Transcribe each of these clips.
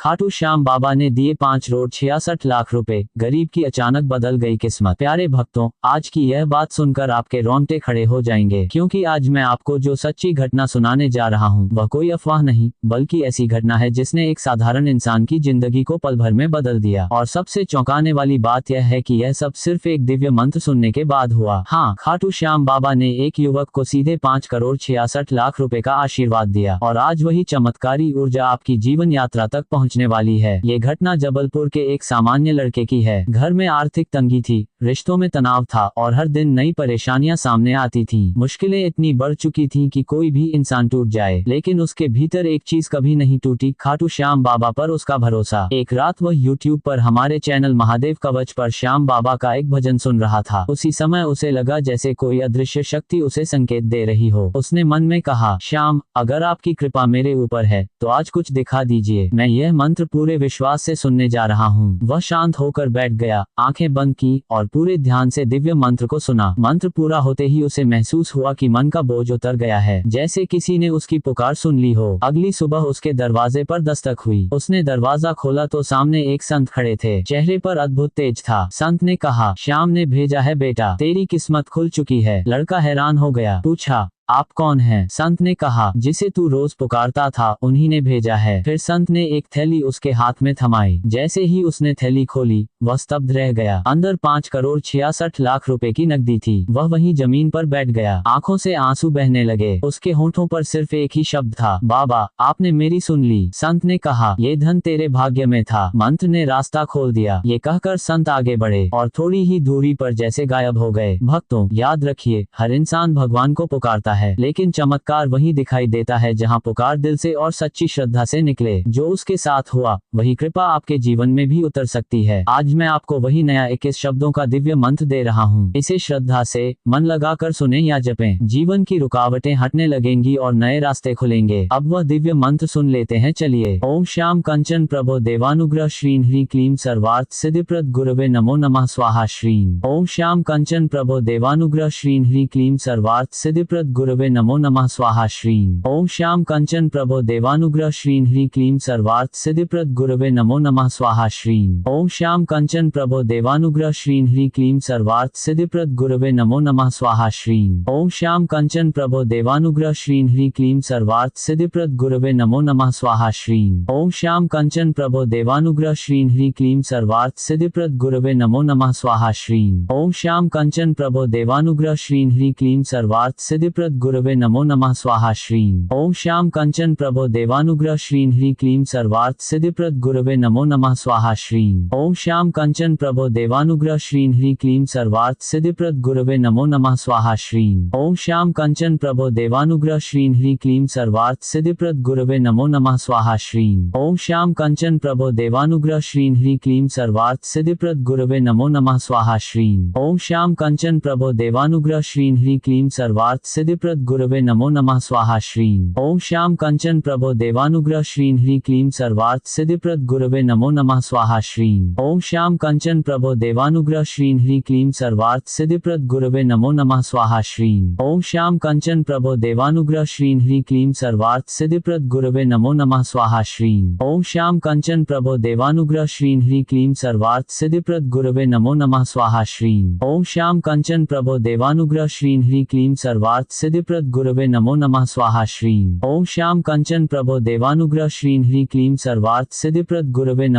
खाटू श्याम बाबा ने दिए 5 करोड़ 66 लाख रुपए, गरीब की अचानक बदल गई किस्मत। प्यारे भक्तों, आज की यह बात सुनकर आपके रोंगटे खड़े हो जाएंगे, क्योंकि आज मैं आपको जो सच्ची घटना सुनाने जा रहा हूँ वह कोई अफवाह नहीं, बल्कि ऐसी घटना है जिसने एक साधारण इंसान की जिंदगी को पल भर में बदल दिया। और सबसे चौंकाने वाली बात यह है कि यह सब सिर्फ एक दिव्य मंत्र सुनने के बाद हुआ। हाँ, खाटू श्याम बाबा ने एक युवक को सीधे 5 करोड़ 66 लाख रुपए का आशीर्वाद दिया, और आज वही चमत्कारी ऊर्जा आपकी जीवन यात्रा तक पहुंचने वाली है। ये घटना जबलपुर के एक सामान्य लड़के की है। घर में आर्थिक तंगी थी, रिश्तों में तनाव था और हर दिन नई परेशानियां सामने आती थीं। मुश्किलें इतनी बढ़ चुकी थीं कि कोई भी इंसान टूट जाए, लेकिन उसके भीतर एक चीज कभी नहीं टूटी, खाटू श्याम बाबा पर उसका भरोसा। एक रात वह यूट्यूब पर हमारे चैनल महादेव कवच पर श्याम बाबा का एक भजन सुन रहा था। उसी समय उसे लगा जैसे कोई अदृश्य शक्ति उसे संकेत दे रही हो। उसने मन में कहा, श्याम, अगर आपकी कृपा मेरे ऊपर है तो आज कुछ दिखा दीजिए। मैं यह मंत्र पूरे विश्वास से सुनने जा रहा हूँ। वह शांत होकर बैठ गया, आंखें बंद की और पूरे ध्यान से दिव्य मंत्र को सुना। मंत्र पूरा होते ही उसे महसूस हुआ कि मन का बोझ उतर गया है, जैसे किसी ने उसकी पुकार सुन ली हो। अगली सुबह उसके दरवाजे पर दस्तक हुई। उसने दरवाजा खोला तो सामने एक संत खड़े थे। चेहरे पर अद्भुत तेज था। संत ने कहा, श्याम ने भेजा है बेटा, तेरी किस्मत खुल चुकी है। लड़का हैरान हो गया, पूछा, आप कौन हैं? संत ने कहा, जिसे तू रोज पुकारता था उन्हीं ने भेजा है। फिर संत ने एक थैली उसके हाथ में थमाई। जैसे ही उसने थैली खोली, वह स्तब्ध रह गया। अंदर 5 करोड़ 66 लाख रुपए की नकदी थी। वह वहीं जमीन पर बैठ गया, आंखों से आंसू बहने लगे। उसके होंठों पर सिर्फ एक ही शब्द था, बाबा, आपने मेरी सुन ली। संत ने कहा, ये धन तेरे भाग्य में था। मंत्र ने रास्ता खोल दिया। ये कहकर संत आगे बढ़े और थोड़ी ही दूरी पर जैसे गायब हो गए। भक्तों, याद रखिए, हर इंसान भगवान को पुकारता है, लेकिन चमत्कार वहीं दिखाई देता है जहां पुकार दिल से और सच्ची श्रद्धा से निकले। जो उसके साथ हुआ, वही कृपा आपके जीवन में भी उतर सकती है। आज मैं आपको वही नया 21 शब्दों का दिव्य मंत्र दे रहा हूँ। इसे श्रद्धा से मन लगाकर सुने या जपें। जीवन की रुकावटें हटने लगेंगी और नए रास्ते खुलेंगे। अब वह दिव्य मंत्र सुन लेते हैं, चलिए। ओम श्याम कंचन प्रभो देवानुग्रह श्रीं ह्रीं क्लीं सर्वार्थ सिद्धिप्रद गुरवे नमो नमः स्वाहा श्रीं। ओम श्याम कंचन प्रभो देवानुग्रह श्रीं ह्रीं क्लीं सर्वार्थ सिद्धिप्रद गुरवे नमो नमः स्वाहा श्रीं। ओम श्याम कंचन प्रभो देवानुग्रह श्रीं ह्रीं क्लीं सर्वार्थ सिद्धिप्रद गुरवे नमो नमः स्वाहा श्रीं। ओम श्याम कंचन प्रभो देवानुग्रह श्रीं ह्रीं क्लीं सर्वार्थ सिद्धिप्रद गुरवे नमो नमः स्वाहा श्रीं। ओम श्याम कंचन प्रभो देवानुग्रह श्रीं ह्रीं क्लीं सर्वार्थ सिद्धिप्रद गुरवे नमो नमः स्वाहा श्रीं। ओम श्याम कंचन प्रभो देवानुग्रह श्रीं ह्रीं क्लीं सर्वार्थ सिद्धिप्रद गुरवे नमो नमः स्वाहा श्रीं। ओम श्याम कंचन प्रभो देवानुग्रह श्रीं ह्रीं क्लीं सर्वार्थ सिद्धिप्रद गुरवे नमो नमः स्वाहा श्रीं। ओम श्याम कंचन प्रभो देवानुग्रह श्रीं ह्रीं क्लीं सर्वार्थ सिद्धिप्रद गुरवे नमो नमः स्वाहा श्रीं। ओम श्याम कंचन प्रभो देवानुग्रह श्रीं ह्रीं क्लीं सर्वार्थ सिद्धिप्रद गुरवे नमो नमः स्वाहा श्रीं। ओम श्याम कंचन प्रभो देवानुग्रह श्रीं ह्रीं क्लीं सर्वार्थ सिद्धिप्रद गुरवे नमो नमः स्वाहा श्रीं। ओम श्याम कंचन प्रभो देवानुग्रह श्रीं ह्रीं क्लीं सर्वार्थ सिद्धिप्रद गुरवे नमो नमः स्वाहा श्रीं। ओम श्याम कंचन प्रभो देवानुग्रह श्रीं ह्रीं क्लीं सर्वार्थ सिद्धिप्रद गुरवे नमो नमः स्वाहा श्रीं। ओम श्याम कंचन प्रभो देवानुग्रह श्रीं ह्रीं क्लीं सर्वार्थ सिद्धिप्रद गुरवे नमो नमः स्वाहा श्रीं। ओम श्याम कंचन प्रभो देवानुग्रह श्रीं ह्रीं क्लीं सर्वार्थ सिद्धिप्रद गुरवे नमो नमः स्वाहा श्रीं। ओम श्याम कंचन प्रभो देवानुग्रह श्रीं ह्रीं क्लीं सर्वार्थ सिद्धिप्रद गुरवे नमो नमः स्वाहा श्रीं। ओम श्याम कंचन प्रभो देवानुग्रह श्रीं ह्रीं क्लीं सर्वार्थ सिद्धिप्रद गुरवे नमो नमः स्वाहा श्रीं। ओम श्याम कंचन प्रभो देवानुग्रह श्रीं ह्रीं क्लीं सर्वार्थ सिद्धिप्रद गुरवे नमो नमः स्वाहा श्रीं। ओम श्याम कंचन प्रभो देवानुग्रह श्रीं ह्रीं क्लीं सर्वार्थ सिद्धिप्रद गुरवे नमो नमः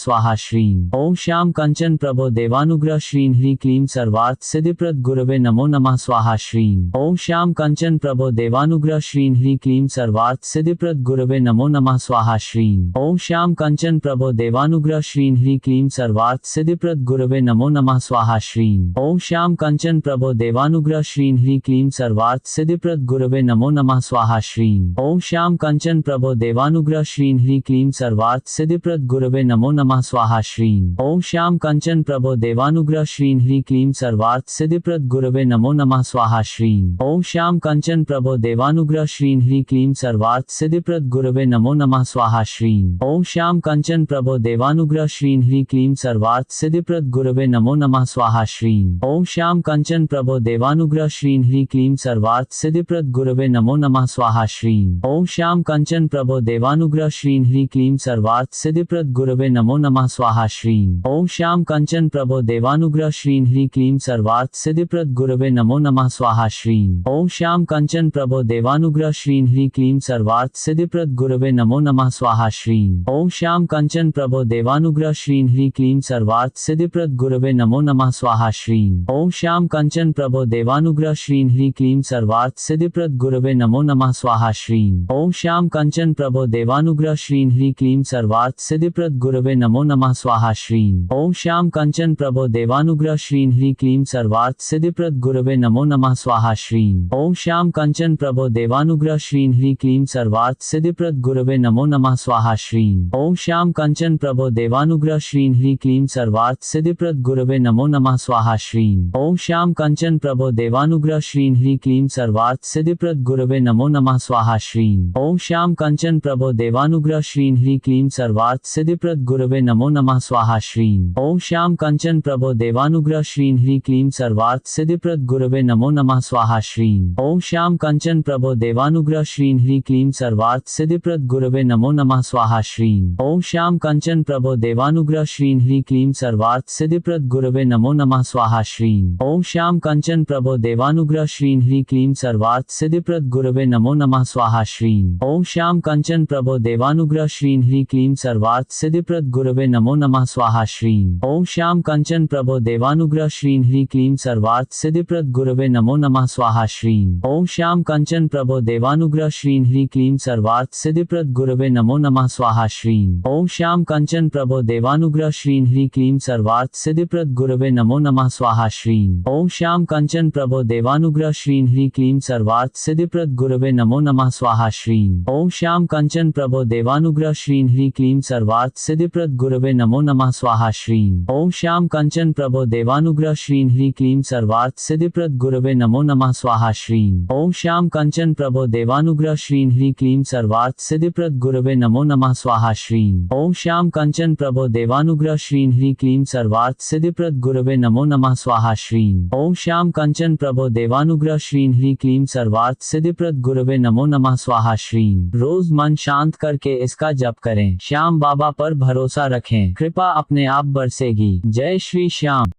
स्वाहा श्रीं। ओम श्याम कंचन प्रभो देवानुग्रह श्रीं ह्रीं क्लीं सर्वार्थ सिद्धिप्रद गुरवे नमो नमः स्वाहा श्रीं। ओम श्याम कंचन प्रभो देवानुग्रह श्रीं ह्रीं क्लीं सर्वार्थ सिद्धिप्रद गुरवे नमो नमः स्वाहा श्रीं। ओम श्याम कंचन प्रभो देवानुग्रह श्रीं ह्रीं क्लीं सर्वार्थ सिद्धिप्रद गुरवे नमो नमः स्वाहा श्रीं। ओम श्याम कंचन प्रभो देवानुग्रह श्रीं ह्रीं क्लीं सर्वार्थ सिद्धिप्रद गुरवे नमो नमः स्वाहा श्रीं। ओम श्याम कंचन प्रभो देवानुग्रह श्रीं ह्रीं क्लीं सर्वार्थ सिद्धिप्रद गुरवे नमो नमः स्वाहा श्रीं। ओम श्याम कंचन प्रभो देवानुग्रह श्रीं ह्रीं क्लीं सर्वार्थ सिद्धिप्रद गुरवे नमो नमः स्वाहा श्रीं। ओम श्याम कंचन प्रभो देवानुग्रह श्रीं ह्रीं क्लीं सर्वार्थ सिद्धिप्रद गुरवे नमो नमः स्वाहा श्रीं। ओम श्याम कंचन प्रभो देवानुग्रह श्रीं ह्रीं क्लीं सर्वार्थ सिद्धिप्रद गुरवे नमो नमः स्वाहा श्रीं। ओम श्याम कंचन प्रभो देवानुग्रह श्रीं ह्रीं क्लीं सर्वार्थ सर्वार्थ सिद्धिप्रद गुरवे नमो नमः स्वाहा श्रीं। ओम श्याम कंचन प्रभो देवानुग्रह श्रीं ह्रीं क्लीं सर्वार्थ सिद्धिप्रद गुरवे नमो नमः स्वाहा श्रीं। ओम श्याम कंचन प्रभो देवानुग्रह श्रीं ह्रीं क्लीं सर्वार्थ सिद्धिप्रद गुरवे नमो नमः स्वाहा श्रीं। ओम श्याम कंचन प्रभो देवानुग्रह श्रीं ह्रीं क्लीं सर्वार्थ सिद्धिप्रद गुरवे नमो नमः स्वाहा श्रीं। ओम श्याम कंचन प्रभो देवानुग्रह श्रीं ह्रीं क्लीं सर्वार्थ सिद्धिप्रद गुरवे नमो नमः स्वाहा श्रीं। ओम श्याम कंचन प्रभो देवानुग्रह श्रीं ह्रीं क्लीं सर्वार्थ सिद्धिप्रद गुरवे नमो नमः स्वाहा श्रीं। ओम श्याम कंचन प्रभो देवानुग्रह श्रीं ह्रीं क्लीं सर्वार्थ सिद्धिप्रद गुरवे नमो नमः स्वाहा श्रीं। ओम श्याम कंचन प्रभो देवानुग्रह श्रीं ह्रीं क्लीं सर्वार्थ सिद्धिप्रद गुरवे नमो नमः स्वाहा श्रीं। ओम श्याम कंचन प्रभो देवानुग्रह श्रीं ह्रीं क्लीं सर्वार्थ सिद्धिप्रद गुरवे नमो नमः स्वाहा श्रीं। ओम श्याम कंचन प्रभो देवानुग्रह श्रीं ह्रीं क्लीं सर्वार्थ सिद्धिप्रद गुरवे नमो नमः स्वाहा श्रीं। ओम श्याम कंचन प्रभो देवानुग्रह श्रीं ह्रीं क्लीं सर्वार्थ सिद्धिप्रद गुरवे नमो नमः स्वाहा श्रीं। ओम श्याम कंचन प्रभो देवानुग्रह श्रीं ह्रीं क्लीं सर्वार्थ सिद्धिप्रद गुरवे नमो नमः स्वाहा श्रीं। ओम श्याम कंचन प्रभो देवानुग्रह श्रीं ह्रीं क्लीं सर्वार्थ सिद्धिप्रद गुरवे नमो नमः स्वाहा श्रीं। ओम श्याम कंचन प्रभो देवानुग्रह श्रीं ह्रीं क्लीं सर्वार्थ सिद्धिप्रद गुरवे नमो नमः स्वाहा श्रीं। ओम श्याम कंचन प्रभो देवानुग्रह श्रीं ह्रीं क्लीं सर्वार्थ सिद्धिप्रद गुरवे नमो नमः स्वाहा श्रीं। ओम श्याम कंचन प्रभो देवानुग्रह श्रीं ह्रीं क्लीं सर्वार्थ सिद्धिप्रद गुरवे नमो नमः स्वाहा श्रीं। ओम श्याम कंचन प्रभो देवानुग्रह श्रीं ह्रीं क्लीं सर्वार्थ सिद्धिप्रद गुरवे नमो नमः स्वाहा श्रीं। ओम श्याम कंचन प्रभो देवानुग्रह श्रीं ह्रीं क्लीं सर्वार्थ सिद्धिप्रद गुरवे नमो नमः स्वाहा श्रीं। ओम श्याम कंचन प्रभो देवानुग्रह श्रीं ह्रीं क्लीं सर्वार्थ सिद्धिप्रद गुरवे नमो नमः स्वाहा श्रीं। ओम श्याम कंचन प्रभो देवानुग्रह श्रीं ह्रीं क्लीं सर्वार्थ सिद्धिप्रद गुरवे नमो नमः स्वाहा श्रीं। ओम श्याम कंचन प्रभो देवानुग्रह श्रीं ह्रीं क्लीं सर्वार्थ सिद्धिप्रद गुरवे नमो नमः स्वाहा श्रीं। ओम श्याम कंचन प्रभो देवानुग्रह श्रीं ह्रीं क्लीं सर्वार्थ सिद्धिप्रद गुरवे नमो नमः स्वाहा श्रीं। ओम श्याम कंचन प्रभो देवानुग्रह श्रीं ह्रीं क्लीं सर्वार्थ सिद्धिप्रद गुरवे नमो नमः स्वाहा श्रीं। ओम श्याम कंचन प्रभो देवानुग्रह श्रीं ह्रीं क्लीं सर्वार्थ सिद्धिप्रद गुरवे नमो नमः स्वाहा श्रीं। ओम श्याम कंचन प्रभो देवानुग्रह श्रीं ह्रीं क्लीं सर्वार्थ सिद्धिप्रद गुरवे नमो नमः स्वाहा श्रीं। ओम श्याम कंचन प्रभो देवानुग्रह श्रीं ह्रीं क्लीं सर्वार्थ सिद्धिप्रद गुरवे नमो नमः स्वाहा श्रीं। रोज मन शांत करके इसका जप करें। श्याम बाबा पर भरोसा रखें, कृपा अपने आप बरसेगी। जय श्री श्याम।